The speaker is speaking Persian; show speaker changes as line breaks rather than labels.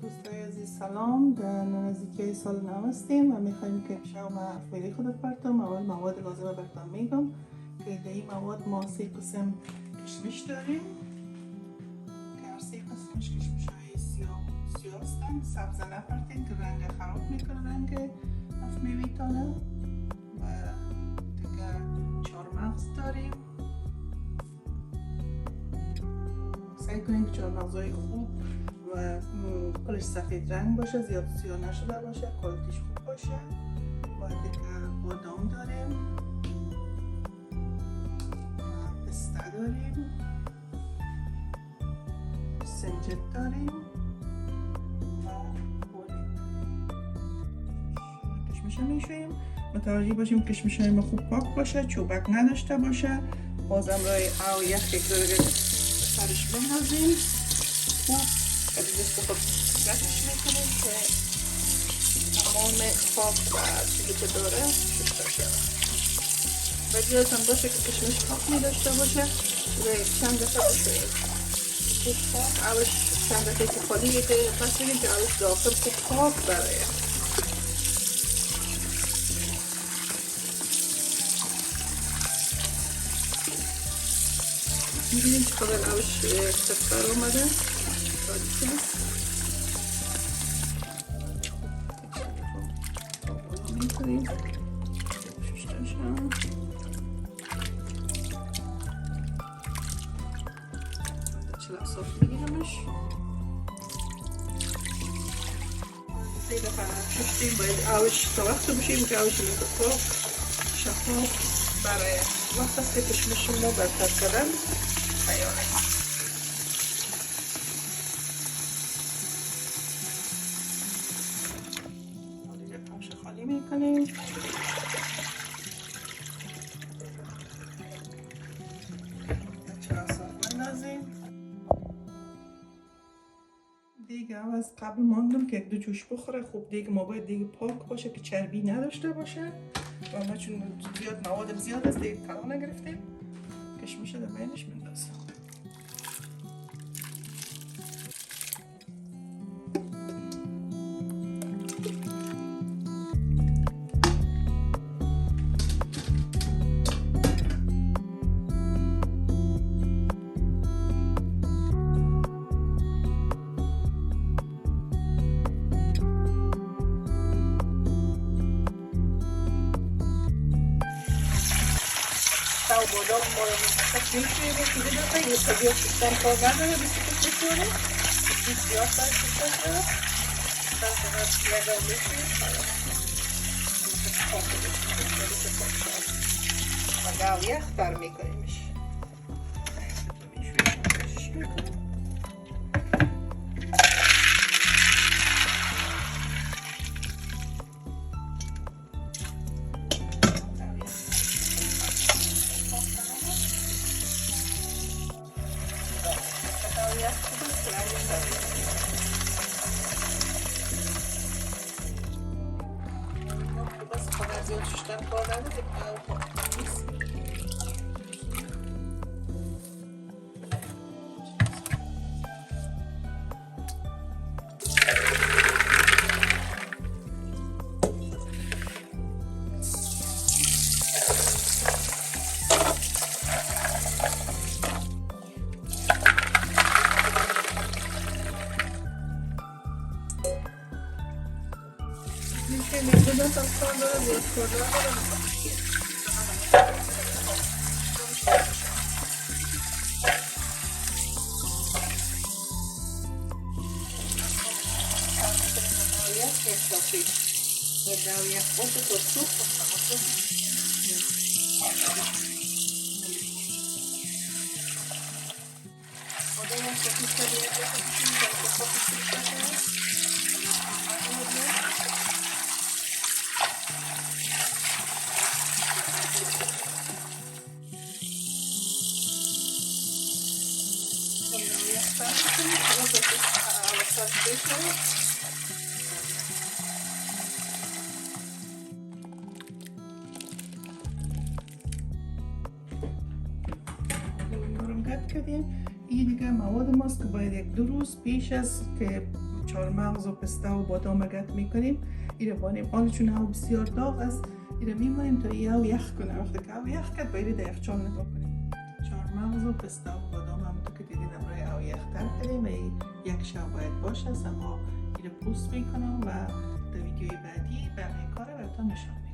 دوستای عزیز سلام. در نزدیکی سال نو هستیم و میخوایم که شما افیلی خود براتون اول مواد لازمه براتون میگم که در این مواد ما 3 قسم کشمش داریم که هر 3 قسمش کشمش های سیاه هستن. سبز نپرتین که رنگ خراب میکنه رنگ افمیویتانه. و دیگه چهارمغز داریم. سعی کنیم که چهارمغزهای خوب و کلش سفید رنگ باشه، زیاد سیاه نشده باشه، کوالیتیش خوب باشه. و دیگه بادام داریم، پسته داریم، سنجد داریم و بولید. کشمش رو میشوییم. متوجه باشیم کشمش های ما خوب پاک باشه، چوبک نداشته باشه. بازم روی او یخ یک درجه سرش بندازیم. خوب از دست خود گشتش میکنیم که تمام پاک و چیزی که داره شسته شده. باید یادتان باشه که کشمش پاک میداشته باشه و چند دفعه بشوییم. خوب پاک اوش چند دفعه که خالی یک دقیقه پس بگیم که اوش داخل خوب پاک برایه. میبینیم که قبل اوش سفر اومده میکنیم ششتاشم چلا صاف میگیرمش. 3 دفعه شستیم. باید اوش تا وقت بشیم که اوش پاک شفاف برای وقت است که کشمش ما برتر کردن تیاره. خالی میکنیم. چرا صاف بندازیم. دیگه از قبل ماندم که 2 جوش بخوره. خوب دیگه ما باید دیگه پاک باشه که چربی نداشته باشه. و ما چون زیاد مواد زیاد است دیگه طلا نگرفتیم. کشمش در بینش بندازیم. و بادام ما رو تکمیل شده بود. دیگه دفعه یه سبیه شستن کار نداره. بسیار بسیاره بسیار سایه شستن شده. بس فقط یه دار بشید و گاو یخ در میکنیمش. بس فقط زیاد ششتن کار نداره. میشه دستم کار داره زیاد کار داره. کردیم. این دیگه مواد ماست که باید 1-2 روز پیش از که چهارمغز و پسته و بادام گت میکنیم. ایره بانیم حال چون او بسیار داغ است، ایره میمونیم تا او یخ کنه. وقتی که او یخ کرد باید در یخچال نگاه کنیم. چهارمغز و پسته و بادام همونطور که دیدین امروی او یختر کردیم. یک شب باید باشه، اما ایره پوست میکنم و در ویدیوی بعدی بقیه کار براتون نشان میدم.